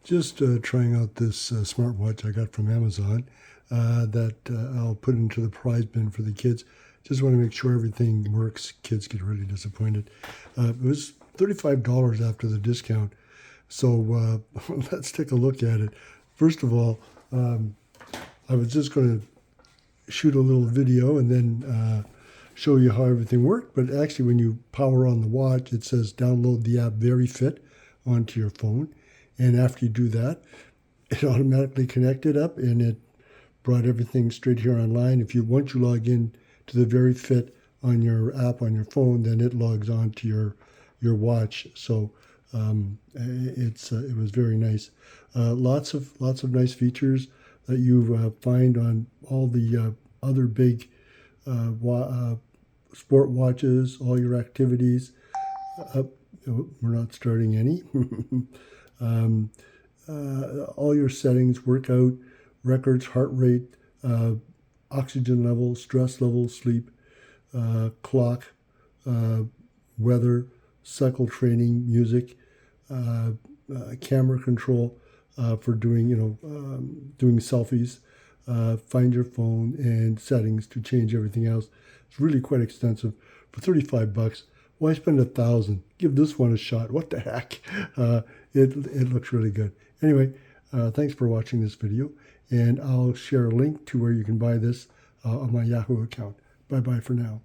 Just trying out this smartwatch I got from Amazon that I'll put into the prize bin for the kids. Just want to make sure everything works. Kids get really disappointed. It was $35 after the discount. So let's take a look at it. First of all, I was just going to shoot a little video and then show you how everything worked. But actually, when you power on the watch, it says download the app VeryFit onto your phone. And after you do that, it automatically connected up and it brought everything straight here online. Once you log in to the VeryFit on your app on your phone, then it logs on to your watch. So it was very nice. Lots of nice features that you find on all the other big sport watches, all your activities. We're not starting any. All your settings, workout, records, heart rate, oxygen level, stress level, sleep, clock, weather, cycle training, music, camera control for doing doing selfies, find your phone, and settings to change everything else. It's really quite extensive. For $35, why spend $1,000? Give this one a shot. What the heck? It looks really good. Anyway, thanks for watching this video, and I'll share a link to where you can buy this on my Yahoo account. Bye-bye for now.